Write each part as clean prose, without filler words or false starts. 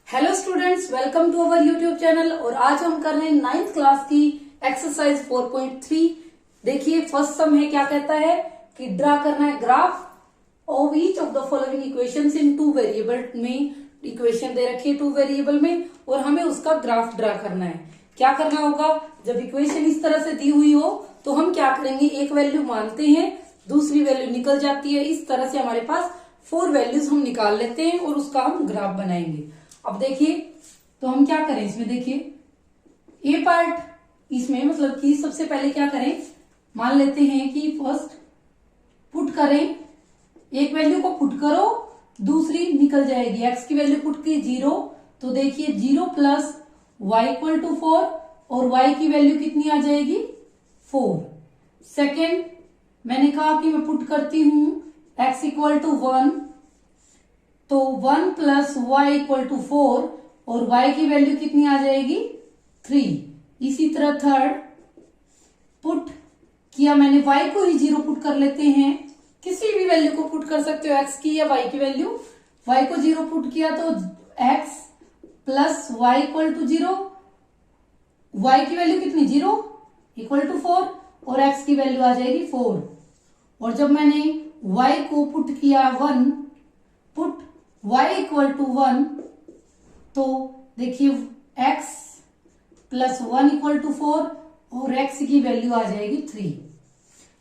Hello students, welcome to our YouTube channel. और आज हम कर रहे हैं 9th क्लास की एक्सरसाइज 4.3। देखिए फर्स्ट सम है, क्या कहता है कि ड्रा करना है graph of each of the following equations in two variable में। इक्वेशन दे रखी है टू वेरिएबल में और हमें उसका ग्राफ ड्रा करना है। क्या करना होगा, जब इक्वेशन इस तरह से दी हुई हो तो हम क्या करेंगे, एक वैल्यू मानते हैं, दूसरी वैल्यू निकल जाती है। इस तरह से हमारे पास 4 वैल्यूज हम निकाल लेते हैं और उसका हम ग्राफ बनाएंगे। अब देखिए तो हम क्या करें इसमें, देखिए ए पार्ट इसमें मतलब कि सबसे पहले क्या करें, मान लेते हैं कि फर्स्ट पुट करें, एक वैल्यू को पुट करो, दूसरी निकल जाएगी। एक्स की वैल्यू पुट की 0, तो देखिए 0 प्लस वाई इक्वल टू 4 और वाई की वैल्यू कितनी आ जाएगी 4। सेकेंड मैंने कहा कि मैं पुट करती हूं एक्स इक्वल टू 1, तो 1 प्लस वाई इक्वल टू 4 और y की वैल्यू कितनी आ जाएगी 3। इसी तरह थर्ड पुट किया मैंने, y को ही 0 पुट कर लेते हैं, किसी भी वैल्यू को पुट कर सकते हो, x की या y की वैल्यू। y को 0 पुट किया तो x plus y equal to 0, y की वैल्यू कितनी 0 इक्वल टू 4 और x की वैल्यू आ जाएगी 4। और जब मैंने y को पुट किया 1, पुट y इक्वल टू 1, तो देखिए x प्लस 1 इक्वल टू 4 और x की वैल्यू आ जाएगी 3।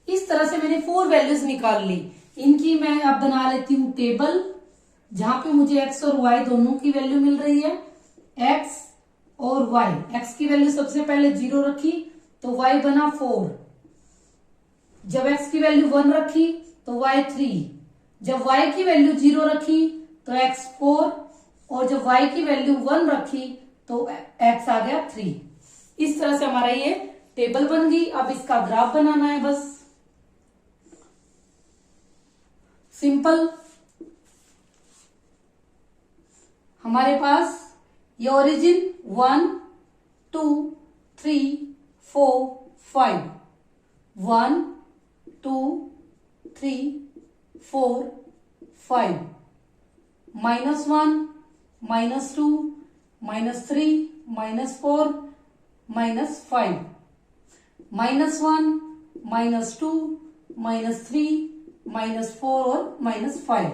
इस तरह से मैंने 4 वैल्यूज निकाल ली। इनकी मैं अब बना लेती हूं टेबल, जहां पे मुझे x और y दोनों की वैल्यू मिल रही है। x और y, x की वैल्यू सबसे पहले 0 रखी तो y बना 4, जब x की वैल्यू 1 रखी तो y 3, जब y की वैल्यू 0 रखी तो x 4 और जब y की वैल्यू 1 रखी तो x आ गया 3। इस तरह से हमारा ये टेबल बन गई। अब इसका ग्राफ बनाना है, बस सिंपल। हमारे पास ये ओरिजिन 1 2 3 4 5, 1 2 3 4 5, -1 -2 -3 -4 -5, -1 -2 -3 -4 और -5।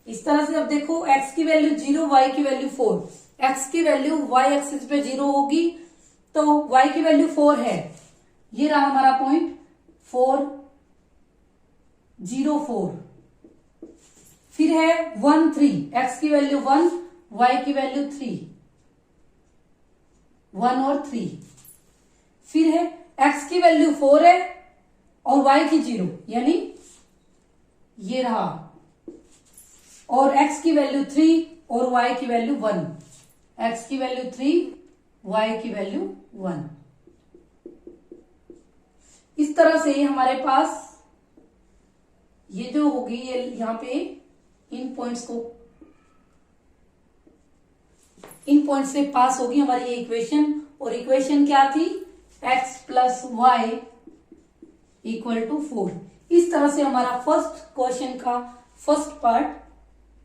इस तरह से अब देखो x की वैल्यू 0, y की वैल्यू 4। x की वैल्यू y एक्सिस पे 0 होगी तो y की वैल्यू 4 है, ये रहा हमारा पॉइंट 4 0 4। फिर है 1 3, x की वैल्यू 1, y की वैल्यू 3, 1 और 3। फिर है x की वैल्यू 4 है और y की 0, यानी ये रहा, और x की वैल्यू 3 और y की वैल्यू 1, x की वैल्यू 3 y की वैल्यू 1। इस तरह से हमारे पास ये जो होगी, ये यहां पे इन पॉइंट्स से पास होगी हमारी ये इक्वेशन। और इक्वेशन क्या थी, x plus y equal to 4। इस तरह से हमारा फर्स्ट क्वेश्चन का फर्स्ट पार्ट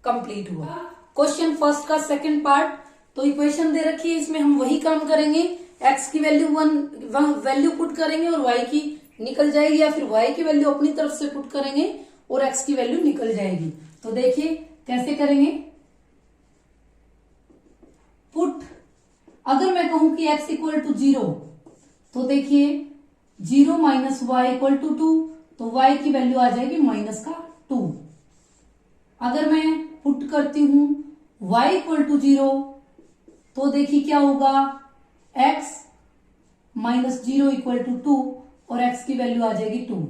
कंप्लीट हुआ। क्वेश्चन फर्स्ट का सेकंड पार्ट, तो इक्वेशन दे रखी है, इसमें हम वही काम करेंगे, x की वैल्यू 1 वैल्यू पुट करेंगे और y की निकल जाएगी, या फिर y की वैल्यू अपनी तरफ से पुट करेंगे और x की वैल्यू निकल जाएगी। तो देखिए कैसे करेंगे, पुट, अगर मैं कहूं कि x इक्वल टू 0, तो देखिए 0 माइनस वाई इक्वल टू 2, तो y की वैल्यू आ जाएगी -2। अगर मैं पुट करती हूं y इक्वल टू 0, तो देखिए क्या होगा, x माइनस 0 इक्वल टू 2 और x की वैल्यू आ जाएगी 2।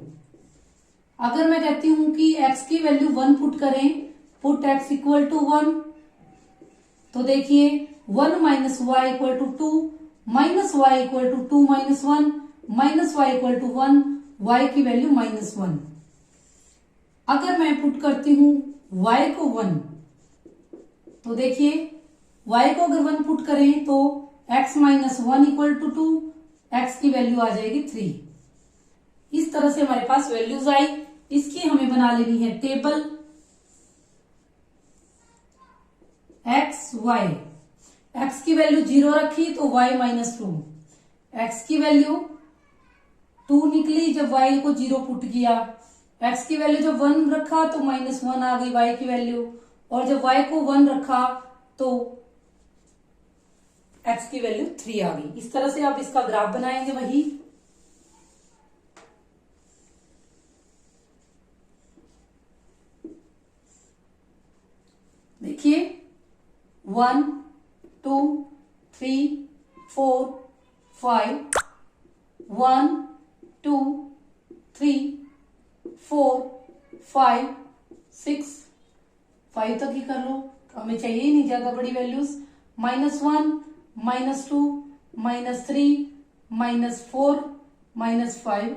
अगर मैं कहती हूं कि x की वैल्यू 1 पुट करें, पुट x इक्वल टू 1, तो देखिए 1 minus y equal to 2 minus y equal to 2 minus 1 minus y equal to 1, y की वैल्यू -1। अगर मैं पुट करती हूं y को 1, तो देखिए y को अगर 1 पुट करें तो x minus 1 equal to 2, x की वैल्यू आ जाएगी 3। इस तरह से हमारे पास वैल्यूज आई। इसकी हमें बना लेनी है टेबल, एक्स वाई। x की वैल्यू 0 रखी तो y -2, x की वैल्यू 2 निकली जब y को 0 पुट किया, x की वैल्यू जब 1 रखा तो -1 आ गई y की वैल्यू, और जब y को 1 रखा तो x की वैल्यू 3 आ गई। इस तरह से आप इसका ग्राफ बनाएंगे। वही देखिए 1 2 3 4 5, 1 2 3 4 5 6, 5 तक ही कर लो, हमें चाहिए ही नहीं ज्यादा बड़ी वैल्यूज। -1 -2 -3 -4 -5,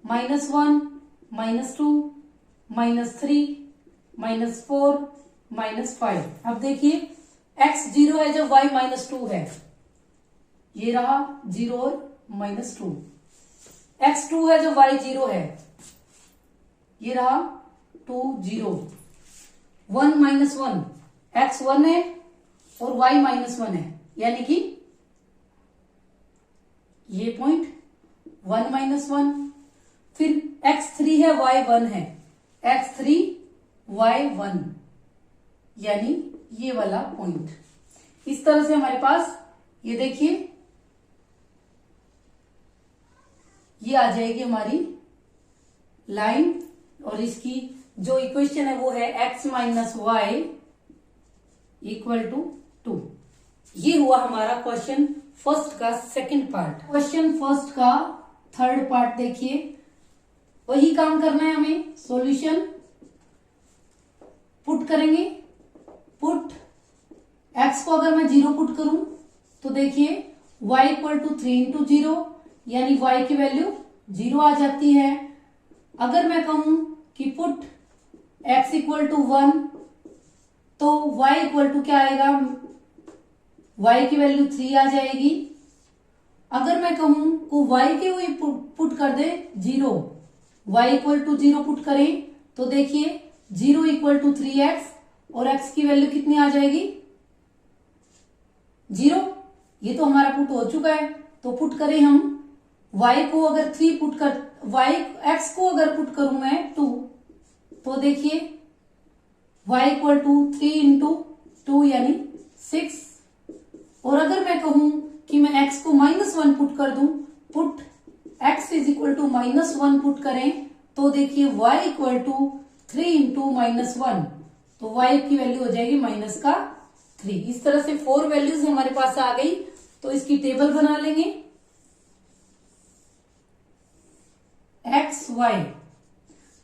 -1 -2 -3 -4 -5। अब देखिए x 0 है जब y -2 है, ये रहा 0 और -2। x 2 है जब y 0 है, ये रहा 2 0। 1 -1, x 1 है और y -1 है, यानी कि ये पॉइंट 1 -1। फिर x 3 है y 1 है, x 3 y 1, यानी ये वाला पॉइंट। इस तरह से हमारे पास ये देखिए ये आ जाएगी हमारी लाइन, और इसकी जो इक्वेशन है वो है x - y = 2। ये हुआ हमारा क्वेश्चन फर्स्ट का सेकंड पार्ट। क्वेश्चन फर्स्ट का थर्ड पार्ट देखिए, वही काम करना है हमें। सॉल्यूशन पुट करेंगे। पुट x को अगर मैं 0 पुट करूं तो देखिए y = 3 × 0, यानी y की वैल्यू 0 आ जाती है। अगर मैं कहूं कि पुट x = 1 तो y = क्या आएगा, y की वैल्यू 3 आ जाएगी। अगर मैं कहूं को y के हुए पुट कर दे 0, y = 0 पुट करें तो देखिए 0 = 3x, और x की वैल्यू कितनी आ जाएगी 0। ये तो हमारा पुट हो चुका है, तो पुट करें हम y को अगर 3 पुट कर x को अगर पुट करूं मैं 2, तो देखिए y = 3 × 2 यानी 6। और अगर मैं कहूं कि मैं x को -1 पुट कर दूं, पुट x = -1 पुट करें तो देखिए y = 3 × -1, तो y की वैल्यू हो जाएगी -3। इस तरह से 4 वैल्यूज हमारे पास आ गई, तो इसकी टेबल बना लेंगे। x y,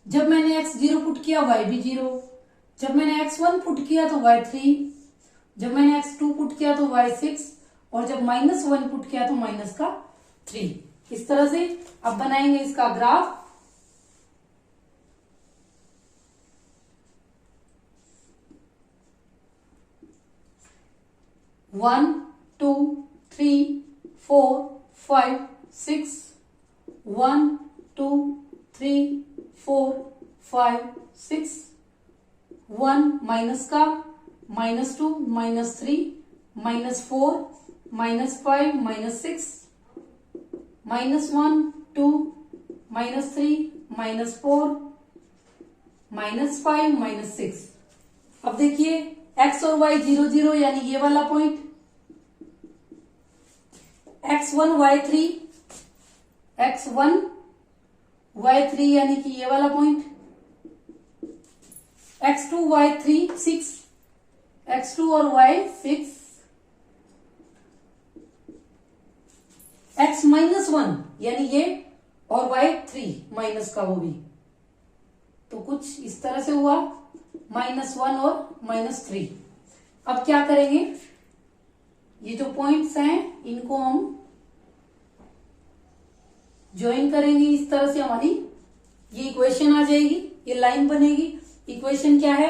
जब मैंने x 0 पुट किया y भी 0, जब मैंने x 1 पुट किया तो y 3, जब मैंने x 2 पुट किया तो y 6, और जब -1 पुट किया तो -3। इस तरह से अब बनाएंगे इसका ग्राफ। वन 2 3 4 5 6, 1 2 3 4 5 6, 1 माइनस का -2 -3 -4 -5 -6, -1 2 -3 -4 -5 -6। अब देखिए x और y 0 0 यानी ये वाला point, x1 y3 x1 y3 यानी कि ये वाला पॉइंट, x2 y3 6, x2 और y 6, x -1 यानी ये और y 3 माइनस का वो भी, तो कुछ इस तरह से हुआ -1 और -3। अब क्या करेंगे, ये जो पॉइंट्स हैं इनको हम ज्वाइन करेंगे। इस तरह से हमारी ये इक्वेशन आ जाएगी, ये लाइन बनेगी। इक्वेशन क्या है,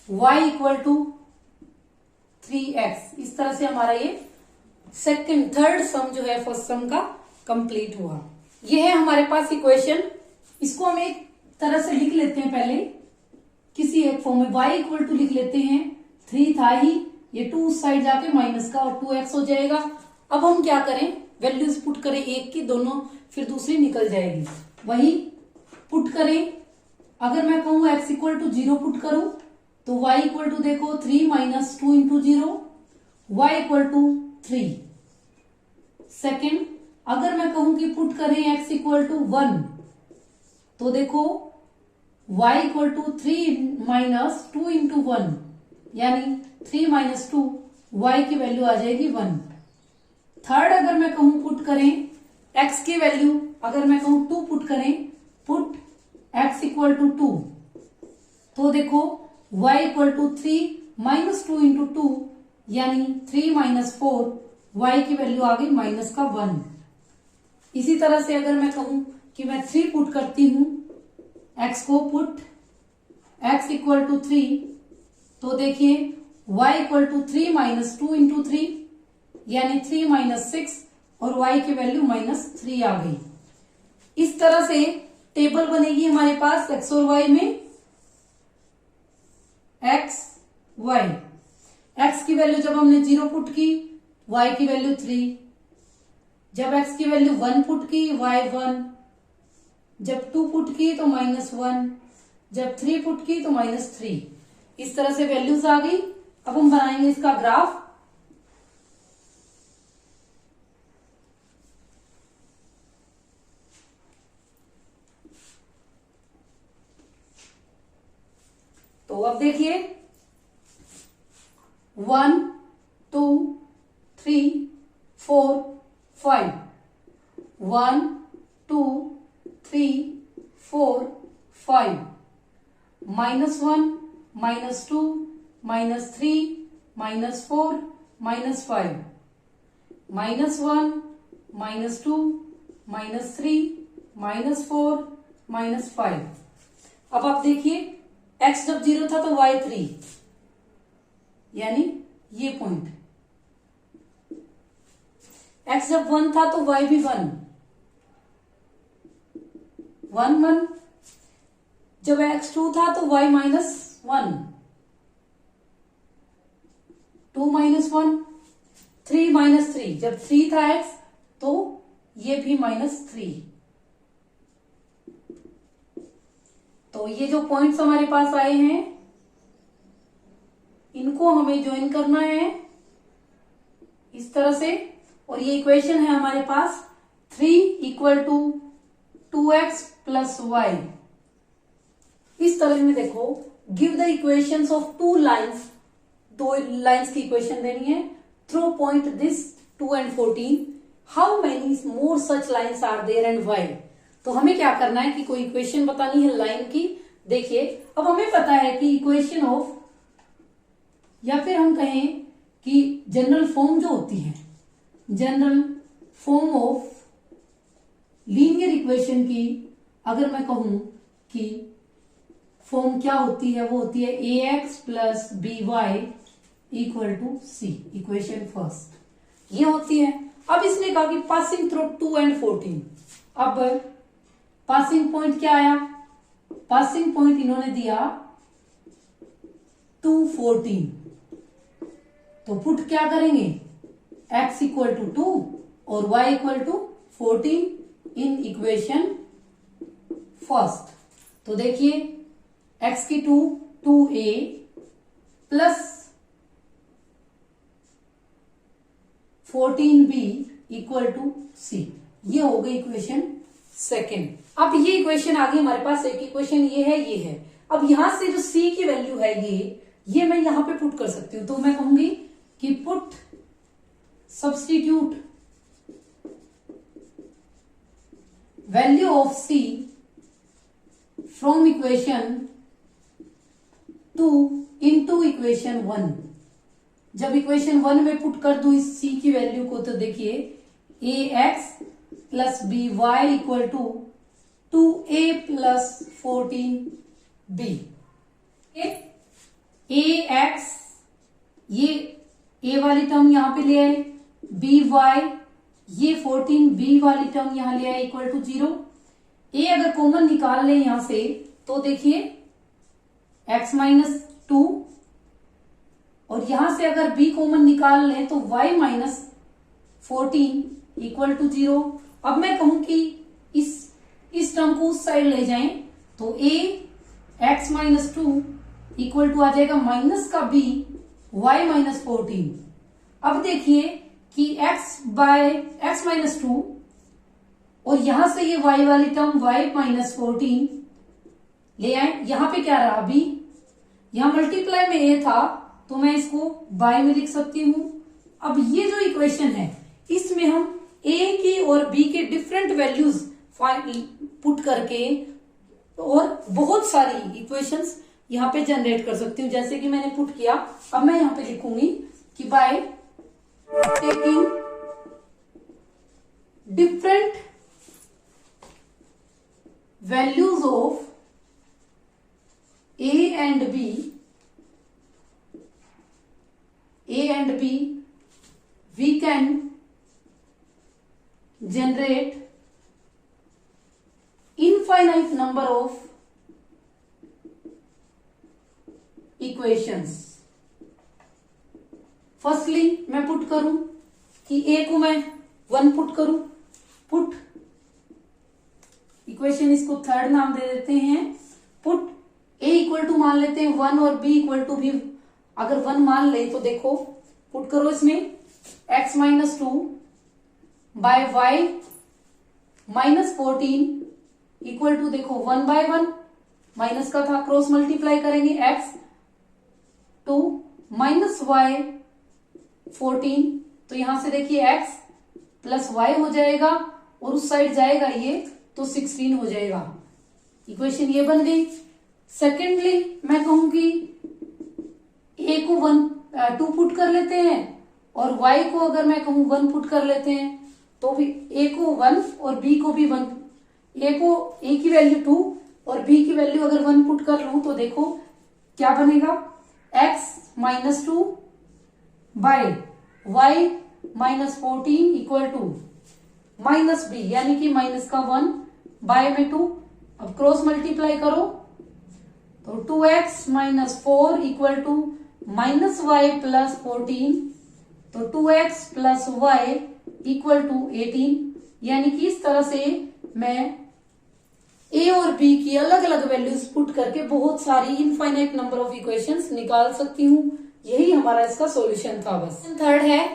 y = 3x। इस तरह से हमारा ये थर्ड सम जो है फर्स्ट सम का कंप्लीट हुआ। ये है हमारे पास इक्वेशन। इसको हम एक तरह से लिख लेते हैं, पहले किसी एक फॉर्म में y = लिख लेते हैं 3 था ही, ये 2 उस साइड जाके माइनस का और 2x हो जाएगा। अब हम क्या करें, वैल्यूज पुट करें एक की दोनों, फिर दूसरी निकल जाएगी। वही पुट करें, अगर मैं कहूं x इक्वल टू 0 पुट करूं तो y इक्वल टू देखो 3 minus 2 into 0, y equal to 3। Second, अगर मैं कहूं कि पुट करें x इक्वल टू 1 तो देखो y equal to 3 minus 2 into 1, यानी 3 माइनस 2, y की वैल्यू आ जाएगी 1। थर्ड, अगर मैं कहूं पुट करें x की वैल्यू, अगर मैं कहूं 2 पुट करें, पुट x इक्वल टू 2 तो देखो y equal to 3 minus 2 into 2, यानी 3 माइनस 4, y की वैल्यू आ गई माइनस का 1। इसी तरह से अगर मैं कहूं कि मैं 3 पुट करती हूं, x को पुट x इक्वल टू 3 तो देखिए y equal to 3 minus 2 into 3, यानी 3 माइनस 6, और y की वैल्यू माइनस 3 आ गई। इस तरह से टेबल बनेगी हमारे पास x और y में। x y, x की वैल्यू जब हमने 0 पुट की, y की वैल्यू 3, जब x की वैल्यू 1 पुट की, y 1, जब 2 पुट की तो माइनस 1, जब 3 पुट की तो माइनस 3। इस तरह से वैल्यूज आ गई। अब हम बनाएंगे इसका ग्राफ। तो अब देखिए 1 2 3 4 5, 1 2 3 4 5, minus 1 minus 2 minus 3 minus 4 minus 5, minus 1 minus 2 minus 3 minus 4 minus 5। अब आप देखिए x जब 0 था तो y 3, यानी ये पॉइंट। x जब 1 था तो y भी 1 1 1, जब x 2 था तो y माइनस 1 2 माइनस 1, 3 माइनस 3, जब 3 था x तो ये भी माइनस 3। तो ये जो पॉइंट्स हमारे पास आए हैं इनको हमें ज्वाइन करना है इस तरह से, और ये इक्वेशन है हमारे पास 3 equal to 2x plus y। इस तरह में देखो, give the equations of 2 lines, 2 lines की इक्वेशन देनी है। Through point this 2 and 14, how many more such lines are there and why. तो हमें क्या करना है कि कोई इक्वेशन बतानी है लाइन की। देखिए अब हमें पता है कि इक्वेशन ऑफ, या फिर हम कहें कि जनरल फॉर्म जो होती है, general form of linear equation की अगर मैं कहूं कि फॉर्म क्या होती है, वो होती है ax plus by equal to c, equation first ये होती है। अब इसने कहा कि पासिंग थ्रू 2 and 14, अब पासिंग पॉइंट क्या आया, पासिंग पॉइंट इन्होंने दिया 2 14, तो पुट क्या करेंगे x इक्वल टू 2 और y equal to 14 in equation first. तो देखिए x की 2a plus 14b equal to c, ये हो गई इक्वेशन सेकेंड। अब ये इक्वेशन आ गई हमारे पास, एक इक्वेशन ये है, ये है। अब यहां से जो c की वैल्यू है ये मैं यहां पे पुट कर सकती हूं। तो मैं कहूंगी कि put substitute value of c from equation 2 into equation 1। जब इक्वेशन 1 में पुट कर दूं इस c की वैल्यू को, तो देखिए ax plus b y equal to 2a plus 14b। ax, ये a वाली टर्म यहां पे ले आए, by ये 14b वाली टर्म यहां ले आए इक्वल टू 0। a अगर कॉमन निकाल ले यहां से तो देखिए x माइनस 2 और यहां से अगर b कॉमन निकाल लें तो y माइनस 14 इक्वल टू 0। अब मैं कहूं कि इस टर्म को उस साइड ले जाएं तो a x minus 2 equal to आ जाएगा माइनस का b y माइनस 14। अब देखिए कि x बाय x माइनस 2 और यहां से ये y वाली टर्म y माइनस 14 ले आए। यहां पे क्या रहा b, यहां मल्टीप्लाई में a था तो मैं इसको बाय में लिख सकती हूं। अब ये जो इक्वेशन है इसमें हम a की और b के डिफरेंट वैल्यूज पुट करके और बहुत सारी इक्वेशंस यहाँ पे जनरेट कर सकती हूँ, जैसे कि मैंने पुट किया। अब मैं यहाँ पे लिखूंगी कि by taking different values of a and b we can generate infinite number of equations। Firstly मैं पुट करूं कि a को मैं 1 पुट करूं, पुट इक्वेशन, इसको थर्ड नाम दे देते हैं। पुट a इक्वल टू मान लेते हैं 1 और b इक्वल टू भी अगर 1 मान ले तो देखो पुट करो इसमें x minus 2 by y minus 14 equal to देखो 1 बाय 1 माइनस का था, क्रॉस मल्टीप्लाई करेंगे x टू माइनस y 14, तो यहां से देखिए x प्लस y हो जाएगा और उस साइड जाएगा ये तो 16 हो जाएगा। इक्वेशन ये बन गई। सेकेंडली मैं कहूंगी a को 2 पुट कर लेते हैं और y को अगर मैं कहूं 1 पुट कर लेते हैं तो भी a को 1 और b को भी 1, a की वैल्यू 2 और b की वैल्यू अगर 1 पुट कर लूं तो देखो क्या बनेगा, x minus 2 by y minus 14 equal to minus b यानी कि माइनस का 1 बाय में 2। अब क्रॉस मल्टीप्लाई करो तो 2x minus 4 equal to minus y plus 14, तो 2x plus y equal to 18। यानी कि इस तरह से मैं a और b की अलग अलग वैल्यूज पुट करके बहुत सारी इनफाइनाइट नंबर ऑफ इक्वेशंस निकाल सकती हूँ। यही हमारा इसका सॉल्यूशन था। बस थर्ड है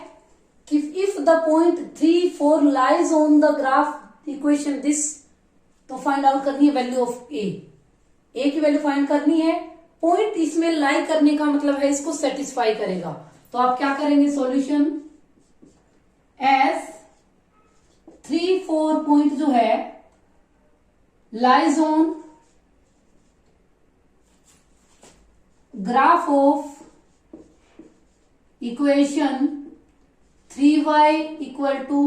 कि if the point 3, 4 lies on the graph equation this, तो फाइंड आउट करनी है वैल्यू ऑफ a की वैल्यू फाइंड करनी है। पॉइंट इसमें लाई करने का मतलब है इसको सेटिस्फाई करेगा, तो आप क्या करेंगे, सॉल्यूशन एस 3, 4 पॉइंट जो है lies on graph of equation 3y equal to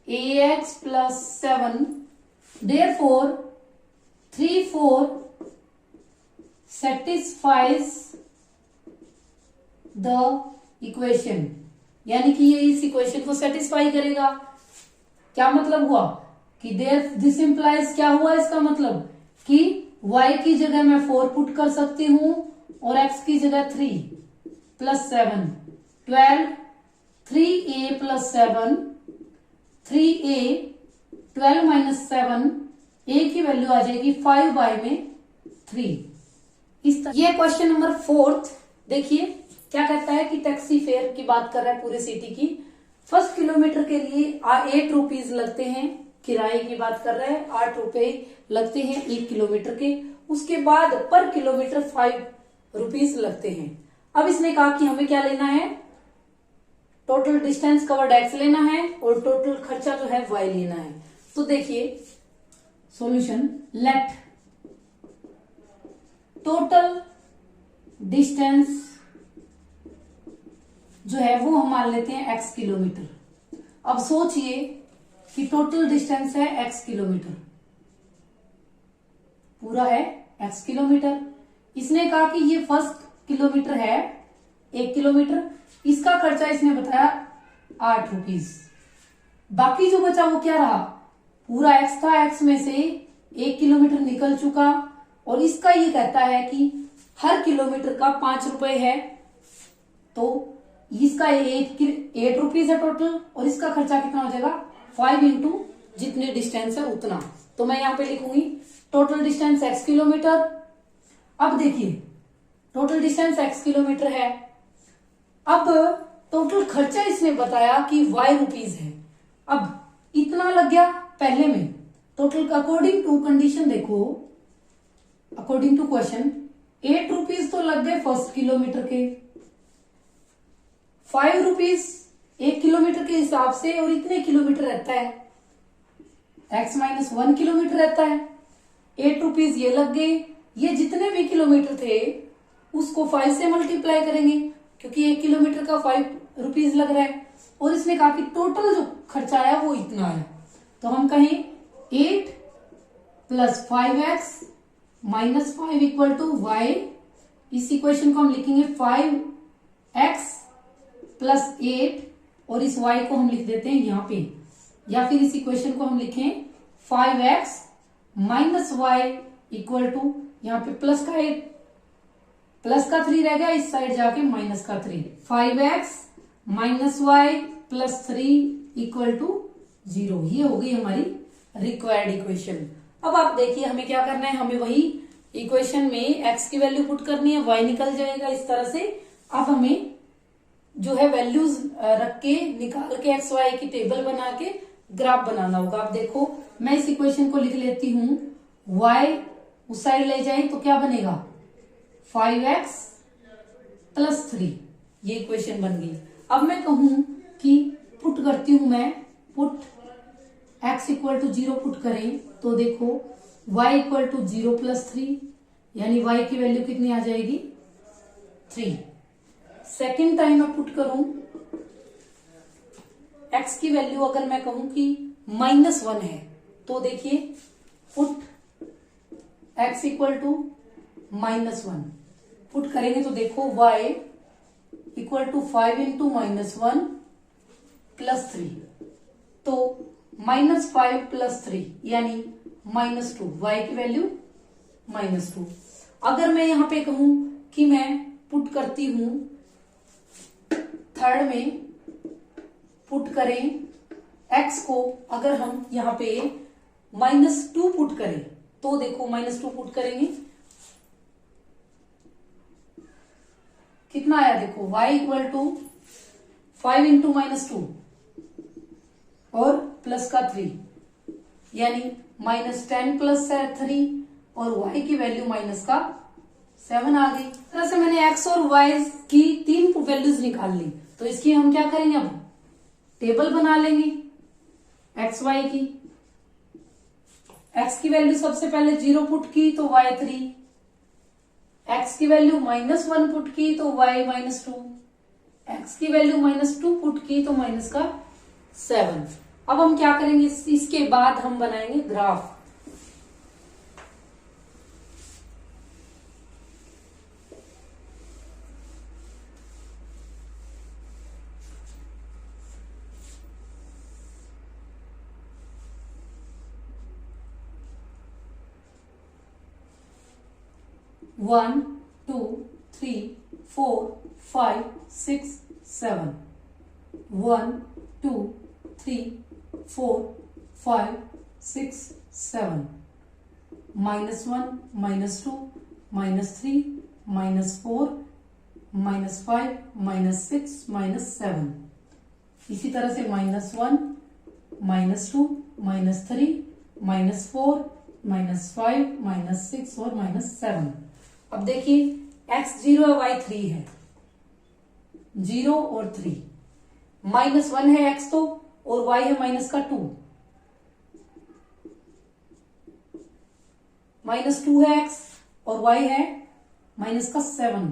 ax plus 7, therefore 3, 4 satisfies the equation, यानी कि ये इस इक्वेशन को सेटिस्फाई करेगा। क्या मतलब हुआ कि दिस इंप्लाइज, क्या हुआ इसका मतलब कि y की जगह मैं 4 पुट कर सकती हूं और x की जगह 3 plus 7, 12, 3a plus 7, 3a, 12 minus 7, a की वैल्यू आ जाएगी 5 बाय में 3। इस तरह ये क्वेश्चन नंबर 4 देखिए क्या कहता है कि टैक्सी फेयर की बात कर रहा है पूरे सिटी की। फर्स्ट किलोमीटर के लिए 8 रुपीज लगते हैं, किराए की बात कर रहे हैं, 8 रुपए लगते हैं 1 किलोमीटर के। उसके बाद पर किलोमीटर 5 रुपीज लगते हैं। अब इसने कहा कि हमें क्या लेना है, टोटल डिस्टेंस कवर्ड x लेना है और टोटल खर्चा जो है y लेना है। तो देखिए सॉल्यूशन, लेट टोटल डिस्टेंस जो है वो हम मान लेते हैं x किलोमीटर। अब सोचिए कि टोटल डिस्टेंस है x किलोमीटर, पूरा है x किलोमीटर। इसने कहा कि ये फर्स्ट किलोमीटर है 1 किलोमीटर, इसका खर्चा इसने बताया 8 रुपीज। बाकी जो बचा वो क्या रहा, पूरा x था, x में से 1 किलोमीटर निकल चुका और इसका ये कहता है कि हर किलोमीटर का 5 रुपए है तो इसका 8 रुपीज है टोटल, और इसका खर्चा कितना हो जाएगा 5 इंटू जितने डिस्टेंस है उतना। तो मैं यहाँ पे लिखूंगी टोटल डिस्टेंस x किलोमीटर। अब देखिए टोटल डिस्टेंस x किलोमीटर है, अब टोटल खर्चा इसने बताया कि y रुपीज है। अब इतना लग गया पहले में, टोटल अकॉर्डिंग टू कंडीशन देखो, अकॉर्डिंग टू क्वेश्चन 8 रुपीज तो लग गए फर्स्ट किलोमीटर के, 5 रुपीज 1 किलोमीटर के हिसाब से, और इतने किलोमीटर रहता है x माइनस 1 किलोमीटर रहता है। 8 रुपीज ये लग गए, ये जितने भी किलोमीटर थे उसको 5 से मल्टीप्लाई करेंगे क्योंकि 1 किलोमीटर का 5 रुपीज लग रहा है, और इसने कहा कि टोटल जो खर्चा आया वो इतना है। तो हम कहें 8 plus 5x minus 5 equal to y। इस इक्वेशन को हम लिखेंगे 5x प्लस 8, और इस y को हम लिख देते हैं यहाँ पे, या फिर इस इक्वेशन को हम लिखें 5x minus y equal to, यहाँ पे प्लस का 3 रह गया, इस साइड जाके माइनस का 3, 5x minus y plus 3 equal to 0। ये हो गई हमारी रिक्वायर्ड इक्वेशन। अब आप देखिए हमें क्या करना है, हमें वही इक्वेशन में x की वैल्यू पुट करनी है, y निकल जाएगा इस तरह से। अब हमें जो है वैल्यूज रख के निकाल के एक्स वाई की टेबल बना के ग्राफ बनाना होगा। अब देखो मैं इस इक्वेशन को लिख लेती हूँ, y उस साइड ले जाए तो क्या बनेगा 5x प्लस 3, ये इक्वेशन बन गई। अब मैं कहूं कि पुट करती हूं, मैं put x equal to 0 put करें तो देखो y इक्वल टू 0 प्लस 3, यानी y की वैल्यू कितनी आ जाएगी 3। सेकेंड टाइम मैं पुट करूं x की वैल्यू, अगर मैं कहूं कि -1 है तो देखिए put x equal to -1 put करेंगे तो देखो y equal to 5 into -1 plus 3, तो -5 प्लस 3 यानी -2, y की वैल्यू -2। अगर मैं यहां पे कहूं कि मैं पुट करती हूं थर्ड में, पुट करें x को, अगर हम यहां पे -2 पुट करें तो देखो -2 पुट करेंगे कितना आया, देखो y इक्वल टू 5 इंटू -2 और प्लस का 3 यानी -10 प्लस 3, और y की वैल्यू माइनस का 7 आ गई। इस तरह से मैंने x और y की 3 वैल्यूज निकाल ली। तो इसकी हम क्या करेंगे, अब टेबल बना लेंगे x y की। x की वैल्यू सबसे पहले 0 पुट की तो y 3, x की वैल्यू -1 पुट की तो y -2, x की वैल्यू -2 पुट की तो माइनस का 7। अब हम क्या करेंगे, इसके बाद हम बनाएंगे ग्राफ। वन 2 3 4 5 6 7, 1 2 3 4 5 6 7, -1 -2 -3 -4 -5 -6 -7, इसी तरह से -1 -2 -3 -4 -5 -6 और -7। अब देखिए x 0 है y 3 है, 0 और 3, -1 है x तो, और y है माइनस का 2, -2 है x और y है माइनस का 7।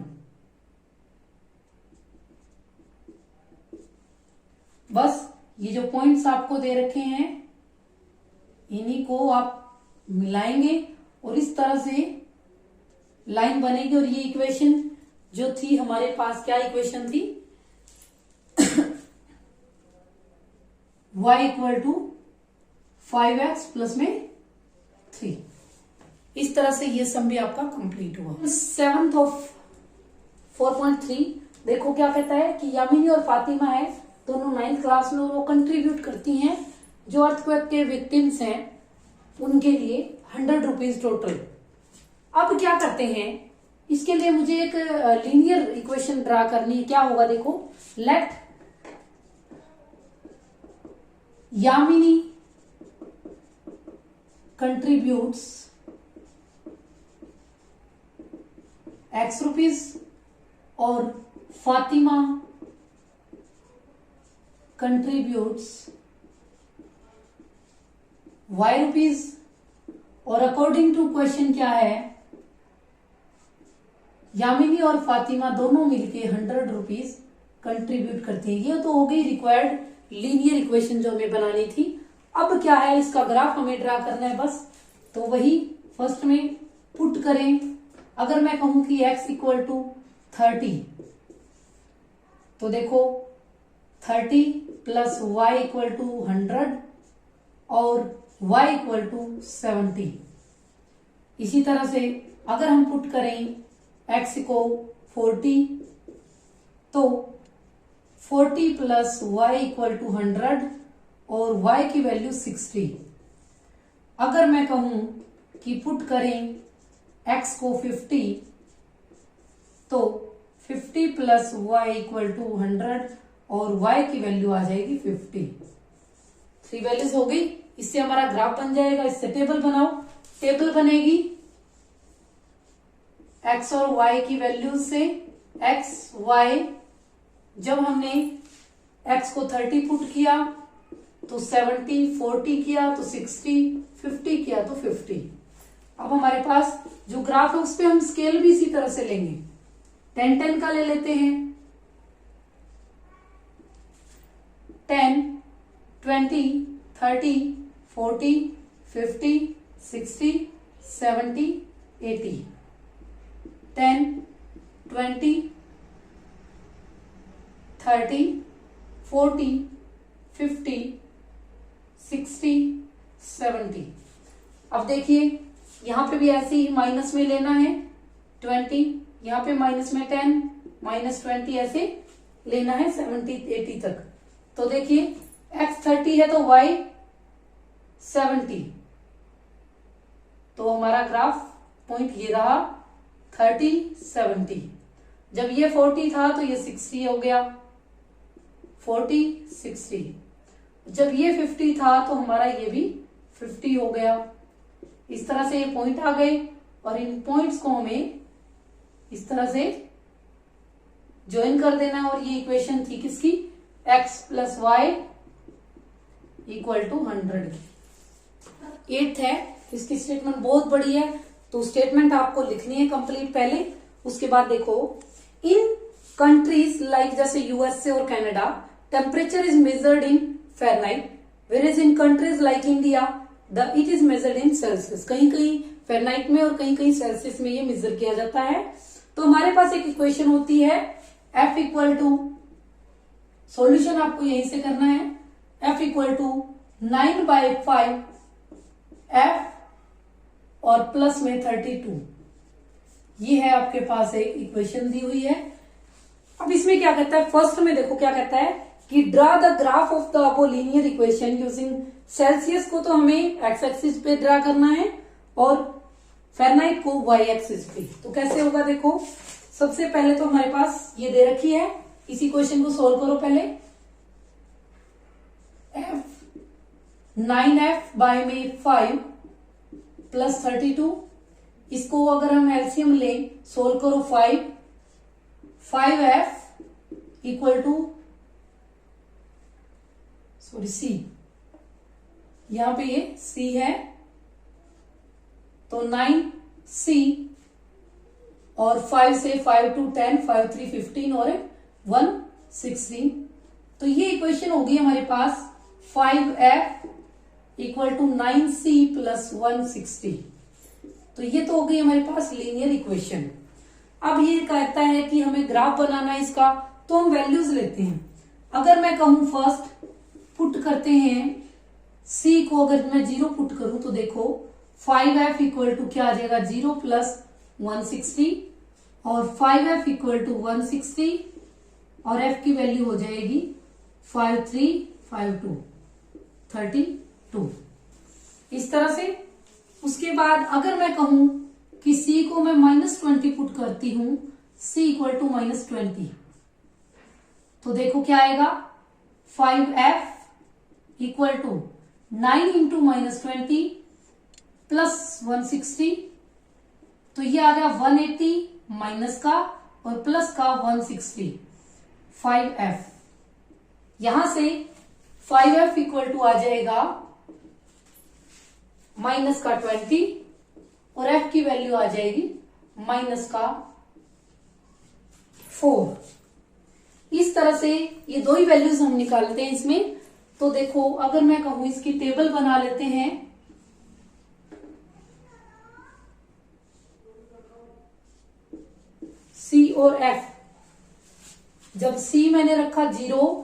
बस ये जो पॉइंट्स आपको दे रखे हैं इन्हीं को आप मिलाएंगे और इस तरह से लाइन बनेगी। और ये इक्वेशन जो थी हमारे पास, क्या इक्वेशन थी, y equal to 5x plus में 3। इस तरह से ये सम भी आपका कंप्लीट हुआ। 7th ऑफ 4.3 देखो क्या कहता है कि यामिनी और फातिमा है, दोनों 9th क्लास में, वो कंट्रीब्यूट करती हैं जो अर्थक्वेक के विक्टिम्स हैं उनके लिए 100 रुपीज टोटल। अब क्या करते हैं, इसके लिए मुझे एक लीनियर इक्वेशन ड्रा करनी है। क्या होगा देखो, let Yamini contributes X rupees और फातिमा कंट्रीब्यूट्स Y रुपीज, और अकॉर्डिंग टू क्वेश्चन क्या है, यामिनी और फातिमा दोनों मिलके 100 रुपीज कंट्रीब्यूट करती है। ये तो हो गई रिक्वायर्ड लीनियर इक्वेशन जो हमें बनानी थी। अब क्या है, इसका ग्राफ हमें ड्रा करना है बस। तो वही फर्स्ट में पुट करें। अगर मैं कहूं कि x इक्वल टू 30, तो देखो 30 प्लस y इक्वल टू 100 और y इक्वल टू 70। इसी तरह से अगर हम पुट करें x को 40, तो 40 प्लस y इक्वल टू 100 और y की वैल्यू 60। अगर मैं कहूं कि पुट करें x को 50, तो 50 प्लस y इक्वल टू 100 और y की वैल्यू आ जाएगी 50। 3 वैल्यूज हो गई। इससे हमारा ग्राफ बन जाएगा। इससे टेबल बनाओ। टेबल बनेगी x और y की वैल्यू से। x y, जब हमने x को 30 पुट किया तो 70, 40 किया तो 60, 50 किया तो 50। अब हमारे पास जो ग्राफ है उस पे हम स्केल भी इसी तरह से लेंगे। 10-10 का ले लेते हैं। 10, 20, 30, 40, 50, 60, 70, 80। 10, 20, 30, 40, 50, 60, 70। अब देखिए यहां पे भी ऐसे ही माइनस में लेना है 20, यहां पे माइनस में 10, माइनस 20 ऐसे लेना है 70, 80 तक। तो देखिए x 30 है तो y 70। तो हमारा ग्राफ पॉइंट ये रहा 30, 70। जब ये 40 था तो ये 60 हो गया, 40, 60। जब ये 50 था तो हमारा ये भी 50 हो गया। इस तरह से ये पॉइंट आ गए और इन पॉइंट्स को हमें इस तरह से ज्वाइन कर देना। और ये इक्वेशन थी किसकी, x plus y equal to 100। 8th है, इसकी स्टेटमेंट बहुत बड़ी है तो स्टेटमेंट आपको लिखनी है कंप्लीट पहले। उसके बाद देखो, इन कंट्रीज लाइक जैसे यूएसए और Canada temperature is measured in Fahrenheit, whereas in countries like India it is measured in Celsius। कहीं कहीं फ़ारेनहाइट में और कहीं कहीं सेल्सियस में ये मेजर किया जाता है। तो हमारे पास एक इक्वेशन होती है F इक्वल टू, सोल्यूशन आपको यहीं से करना है, F इक्वल टू 9/5 F और प्लस में 32। ये है आपके पास एक इक्वेशन दी हुई है। अब इसमें क्या कहता है, फर्स्ट में देखो क्या कहता है कि draw the graph of the above linear equation using Celsius को तो हमें एक्स एक्सिस पे ड्रा करना है और फ़ारेनहाइट को वाई एक्सिस पे। तो कैसे होगा देखो, सबसे पहले तो हमारे पास ये दे रखी है, इस इक्वेशन को सोल्व करो पहले। F 9F बाय में 5 प्लस 32, इसको अगर हम एलसीएम लें सोल्व करो 5F इक्वल टू C, यहां पे ये C है तो 9C और 5 से 5 to 10, 5 3 15 और 1 16। तो ये इक्वेशन होगी हमारे पास 5F equal to 9C plus 160। तो ये तो हो गई हमारे पास लीनियर इक्वेशन। अब ये कहता है कि हमें ग्राफ बनाना है इसका, तो हम वैल्यूज लेते हैं। अगर मैं कहूं फर्स्ट पुट करते हैं C को, अगर मैं 0 पुट करूं तो देखो 5F इक्वल टू क्या आ जाएगा 0 प्लस 160 और 5F इक्वल टू 160 और f की वैल्यू हो जाएगी 5352 32। इस तरह से। उसके बाद अगर मैं कहूं कि c को मैं -20 पुट करती हूं, c इक्वल टू -20, तो देखो क्या आएगा, 5f equal to 9 into -20 plus 160, तो ये आ गया 180 माइनस का और प्लस का 160, 5f। यहां से 5f इक्वल टू आ जाएगा माइनस का 20 और f की वैल्यू आ जाएगी माइनस का 4। इस तरह से ये दो ही वैल्यूज हम निकालते हैं इसमें। तो देखो अगर मैं कहूं इसकी टेबल बना लेते हैं, C और F। जब C मैंने रखा 0,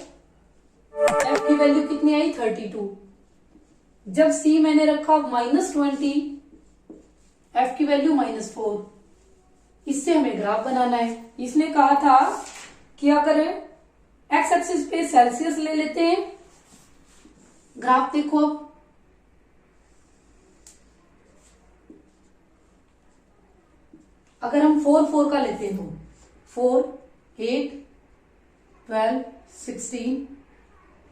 F की वैल्यू कितनी आई 32। जब C मैंने रखा -20, F की वैल्यू -4। इससे हमें ग्राफ बनाना है। इसने कहा था कि अगर एक्स एक्सिस पे सेल्सियस ले लेते हैं, ग्राफ देखो अब, अगर हम 4 का लेते हैं तो 4, 8, 12, 16,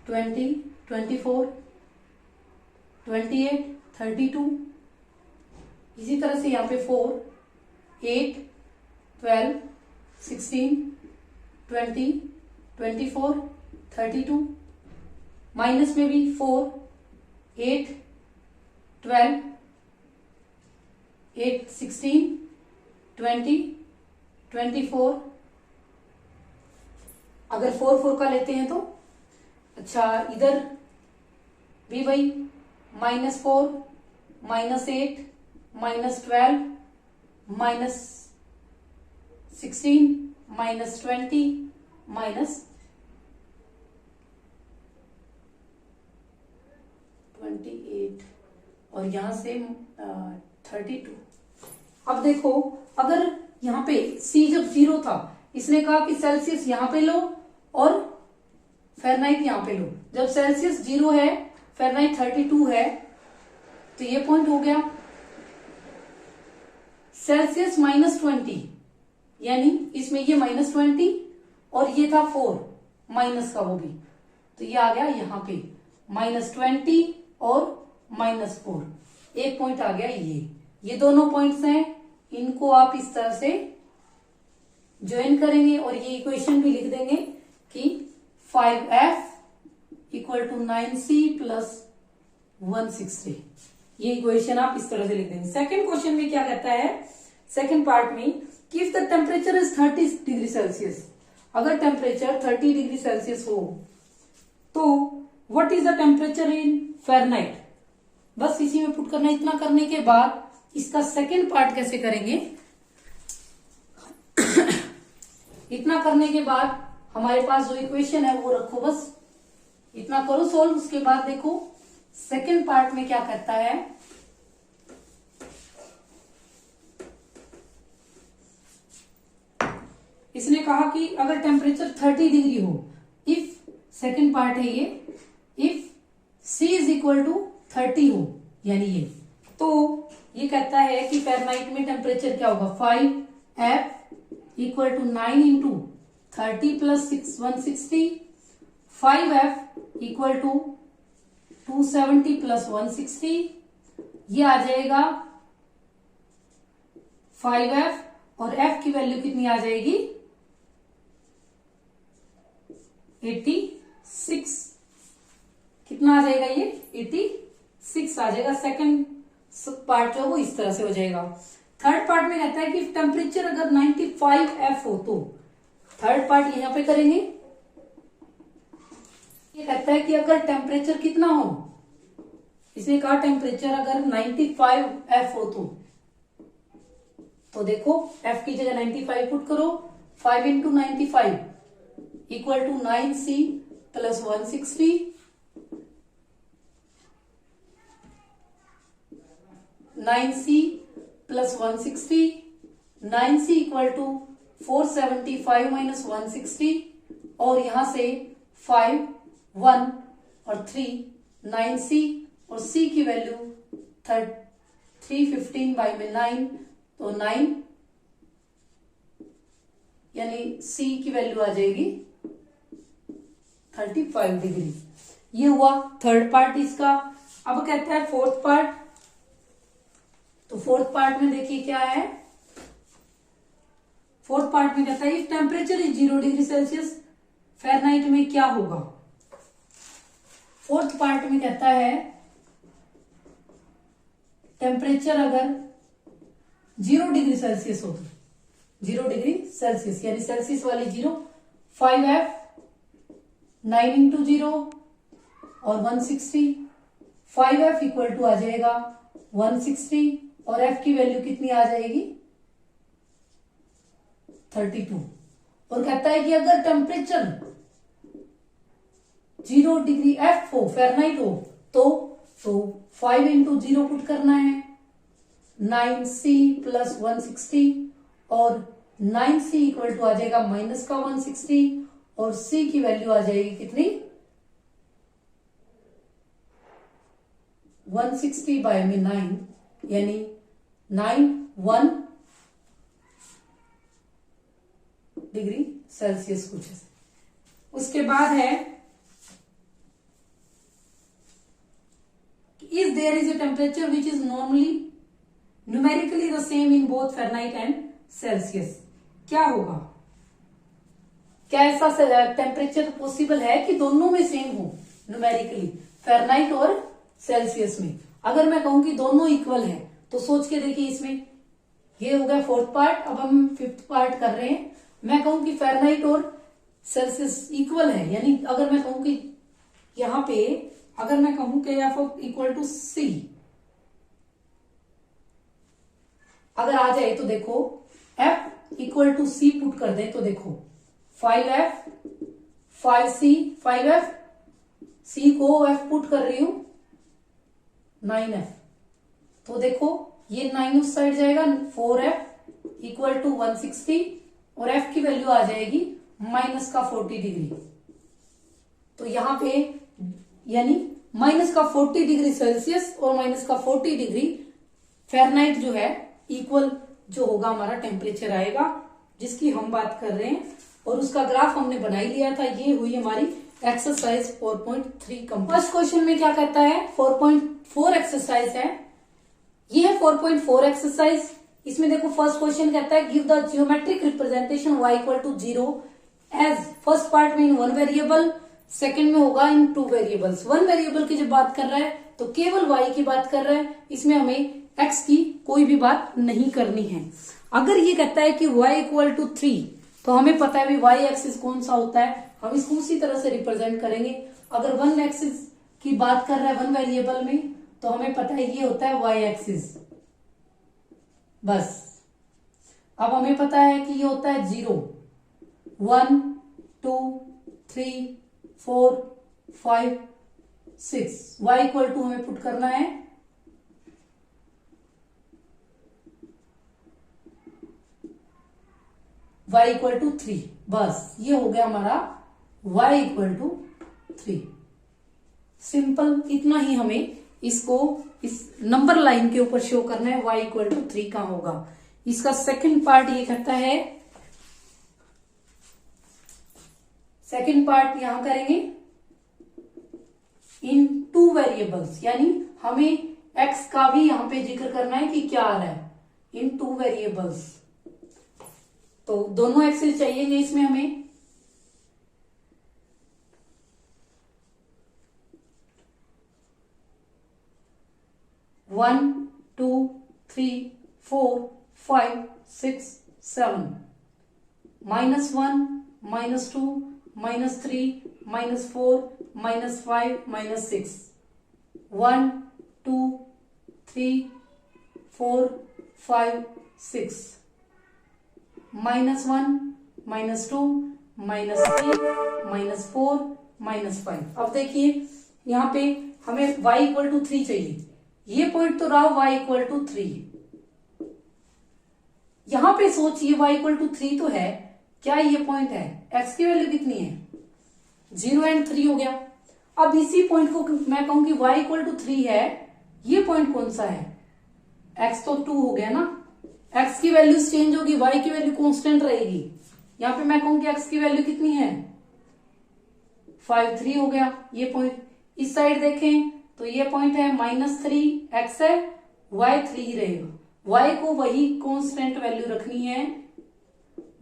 20, 24, 28, 32। इसी तरह से यहाँ पे 4, 8, 12, 16, 20, 24, 32। माइनस में भी 4, 8, 12, 8, 16, 20, 24। अगर 4 का लेते हैं तो अच्छा, इधर भी वही -4, -8, -12, -16, -20, -28 और यहां से 32। अब देखो अगर यहाँ पे C जब 0 था, इसने कहा कि सेल्सियस यहां पे लो और फ़ारेनहाइट यहां पे लो। जब सेल्सियस 0 है, फ़ारेनहाइट 32 है, तो ये पॉइंट हो गया। सेल्सियस -20, यानी इसमें ये -20 और ये था 4 माइनस का, वो भी तो ये आ गया यहाँ पे -20 और -4। एक पॉइंट आ गया ये दोनों पॉइंट्स हैं। इनको आप इस तरह से ज्वाइन करेंगे और ये इक्वेशन भी लिख देंगे कि 5f equal to 9c plus 160। ये इक्वेशन आप इस तरह से लिख देंगे। सेकंड क्वेश्चन में क्या कहता है, सेकंड पार्ट में, कि if the temperature is 30 degree Celsius, अगर टेम्परेचर 30 डिग्री सेल्सियस हो तो what is the temperature in Fahrenheit. बस इसी में पुट करना। इतना करने के बाद इसका सेकंड पार्ट कैसे करेंगे, इतना करने के बाद हमारे पास जो इक्वेशन है वो रखो, बस इतना करो सोल्व। उसके बाद देखो सेकंड पार्ट में क्या कहता है, इसने कहा कि अगर टेम्परेचर 30 डिग्री हो, इफ, सेकंड पार्ट है ये, if C is equal to 30 हो, यानी ये, तो ये कहता है कि फ़ारेनहाइट में टेम्परेचर क्या होगा, 5f equal to 9 into 30 plus 160, 5f equal to 270 plus 160, ये आ जाएगा 5f और f की वैल्यू कितनी आ जाएगी 86। कितना आ जाएगा ये 86 आ जाएगा। सेकंड पार्ट जो वो इस तरह से हो जाएगा। थर्ड पार्ट में कहता है कि टेम्परेचर अगर 95f हो तो, थर्ड पार्ट यहां पे करेंगे। ये कहता है कि अगर टेम्परेचर कितना हो, इसने कहा टेम्परेचर अगर 95f हो तो देखो f की जगह 95 पुट करो, 5 into 95 equal to 9c plus 160, 9c plus 160, 9c equal to 475 minus 160 और यहां से 5, 1 और 3, 9c और c की वैल्यू 315 बाई में 9, तो 9 यानी c की वैल्यू आ जाएगी 35 डिग्री। ये हुआ थर्ड पार्ट इसका। अब कहता है फोर्थ पार्ट। तो फोर्थ पार्ट में देखिए क्या है। फोर्थ पार्ट में कहता है if temperature is 0 degree Celsius Fahrenheit में क्या होगा। फोर्थ पार्ट में कहता है टेम्परेचर अगर 0 डिग्री सेल्सियस हो, 0 डिग्री सेल्सियस यानी सेल्सियस वाली 0, 5f 9 इंटू 0 और 160, 5f इक्वल टू आ जाएगा 160 और f की वैल्यू कितनी आ जाएगी 32। और कहता है कि अगर टेम्परेचर 0 डिग्री f हो, फ़ारेनहाइट हो, तो 5 इंटू 0 पुट करना है, 9c प्लस 160 और 9c इक्वल टू आ जाएगा माइनस का 160 और c की वैल्यू आ जाएगी कितनी 160 बाय में 9 यानी 91 डिग्री सेल्सियस कुछ। उसके बाद है if there is a temperature which is normally numerically the same in both Fahrenheit and Celsius, क्या होगा। क्या ऐसा टेम्परेचर पॉसिबल है कि दोनों में सेम हो न्यूमेरिकली, फ़ारेनहाइट और सेल्सियस में। अगर मैं कहूं कि दोनों इक्वल है तो सोच के देखिए, इसमें ये हो गया फोर्थ पार्ट। अब हम फिफ्थ पार्ट कर रहे हैं। मैं कहूं कि फ़ारेनहाइट और सेल्सियस इक्वल है, यानी अगर मैं कहूं कि यहां पे अगर मैं कहूं कि एफ इक्वल टू सी अगर आ जाए तो देखो F equal to C put कर दे तो देखो 5f 5c 5f c को f पुट कर रही हूं 9f, तो देखो ये 9 उस साइड जाएगा, 4f इक्वल टू 160 और f की वैल्यू आ जाएगी माइनस का 40 डिग्री। तो यहां पे यानी माइनस का 40 डिग्री सेल्सियस और माइनस का 40 डिग्री फ़ारेनहाइट जो है इक्वल जो होगा हमारा टेम्परेचर आएगा, जिसकी हम बात कर रहे हैं। और उसका ग्राफ हमने बना ही लिया था। ये हुई हमारी एक्सरसाइज 4.3 कंप्लीट। फर्स्ट क्वेश्चन में क्या कहता है 4.4 एक्सरसाइज है। ये है 4.4 एक्सरसाइज। इसमें देखो फर्स्ट क्वेश्चन कहता है give the geometric representation y equal to 0 as first part में इन 1 वेरिएबल, सेकंड में होगा इन 2 वेरिएबल्स। 1 वेरिएबल की जब बात कर रहा है तो केवल y की बात कर रहा है, इसमें हमें x की कोई भी बात नहीं करनी है। अगर ये कहता है कि y इक्वल टू 3 तो हमें पता है भी y एक्सिस कौन सा होता है, हम इसको उसी तरह से रिप्रेजेंट करेंगे। अगर 1 एक्सिस की बात कर रहा है 1 वेरिएबल में तो हमें पता है ये होता है y एक्सिस बस। अब हमें पता है कि ये होता है 0 1 2 3 4 5 6, y इक्वल टू हमें पुट करना है y इक्वल टू 3, बस ये हो गया हमारा y इक्वल टू 3। सिंपल, इतना ही हमें इसको इस नंबर लाइन के ऊपर शो करना है y इक्वल टू 3 का होगा। इसका सेकंड पार्ट ये कहता है, सेकंड पार्ट यहां करेंगे इन 2 वेरिएबल्स, यानी हमें x का भी यहां पे जिक्र करना है कि क्या आ रहा है इन 2 वेरिएबल्स। तो दोनों एक्सेस चाहिए इसमें हमें। वन 2 3 4 5 6 7 -1 -2 -3 -4 -5 -6 1 2 3 4 5 6 -1 -2 -3 -4 -5। अब देखिए यहाँ पे हमें y इक्वल टू 3 चाहिए। ये पॉइंट तो रहा y इक्वल टू 3। यहां पे सोचिए y इक्वल टू 3 तो है, क्या ये पॉइंट है? x की वैल्यू कितनी है 0 एंड 3 हो गया। अब इसी पॉइंट को मैं कहूं कि y इक्वल टू 3 है, ये पॉइंट कौन सा है, x तो 2 हो गया ना, x की वैल्यू चेंज होगी, y की वैल्यू कांस्टेंट रहेगी। यहां पे मैं कहूं कि x की वैल्यू कितनी है 5, 3 हो गया ये पॉइंट। इस साइड देखें तो ये पॉइंट है -3, x है, y 3 ही रहेगा, y को वही कांस्टेंट वैल्यू रखनी है।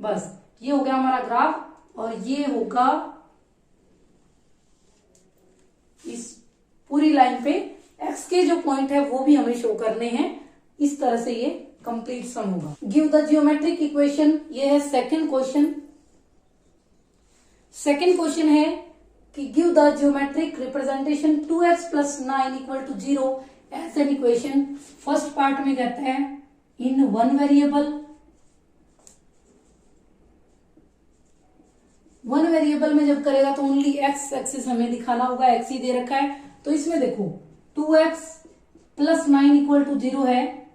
बस ये हो गया हमारा ग्राफ और ये होगा इस पूरी लाइन पे x के जो पॉइंट है वो भी हमें शो करने हैं। इस तरह से ये कंप्लीट सम होगा। गिव द जियोमेट्रिक इक्वेशन, ये है सेकंड क्वेश्चन। सेकंड क्वेश्चन है कि give the geometric representation 2x + 9 = 0 as an equation. First part में कहता है इन वन वेरिएबल में जब करेगा तो ओनली एक्स एक्सिस हमें दिखाना होगा, एक्स ही दे रखा है। तो इसमें देखो 2x + 9 = 0 है,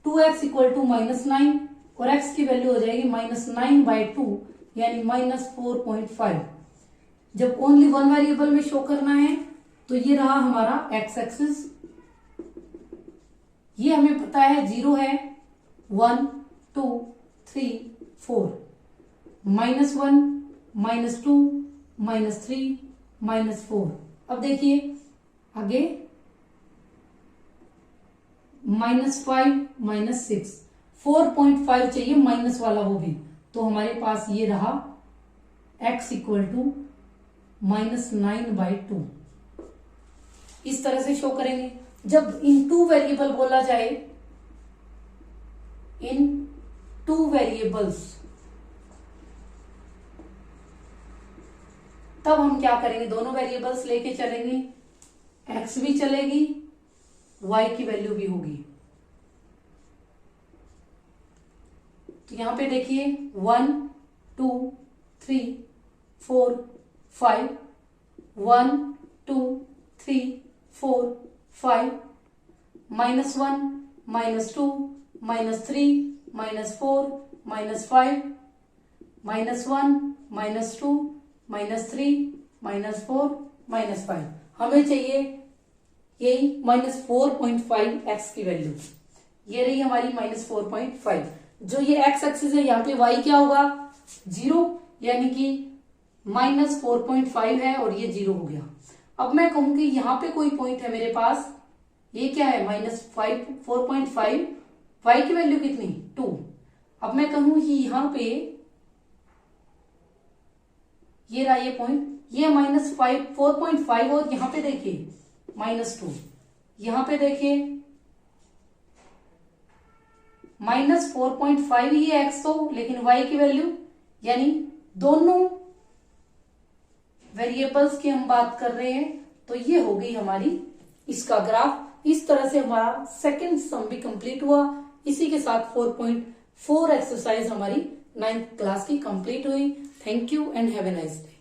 2x = -9 और x की वैल्यू हो जाएगी -9/2 यानी -4.5। जब ओनली वन वेरिएबल में शो करना है तो ये रहा हमारा एक्स एक्सिस, ये हमें पता है 0 है, 1, 2, 3, 4, -1, -2, -3, -4। अब देखिए आगे -5, -6, 4.5 चाहिए माइनस वाला वो भी, तो हमारे पास ये रहा x = -9/2। इस तरह से शो करेंगे। जब इन टू वेरिएबल बोला जाए, इन टू वेरिएबल्स, तब हम क्या करेंगे, दोनों वेरिएबल्स लेके चलेंगे, x भी चलेगी, y की वैल्यू भी होगी। तो यहां पे देखिए 1, 2, 3, 4, 5, 1, 2, 3, 4, 5, -1, -2, -3, -4, -5, -1, -2, -3, -4, -5। हमें चाहिए यही -4.5 x की वैल्यू, ये रही हमारी -4.5। जो ये x एक्सिस है यहाँ पे y क्या होगा 0, यानी कि -4.5 है और ये 0 हो गया। अब मैं कहूंगी यहाँ पे कोई पॉइंट है मेरे पास, ये क्या है -4.5, y की वैल्यू कितनी 2। अब मैं कहूं कि यहाँ पे ये रहा ये पॉइंट, ये -4.5 और यहाँ पे देखिए -2, यहाँ पे देखिए -4.5 ही है x तो, लेकिन y की वैल्यू, यानी दोनों वेरिएबल्स की हम बात कर रहे हैं। तो ये हो गई हमारी इसका ग्राफ। इस तरह से हमारा सेकंड सम भी कंप्लीट हुआ। इसी के साथ 4.4 एक्सरसाइज हमारी 9th क्लास की कंप्लीट हुई। Thank you and have a nice day.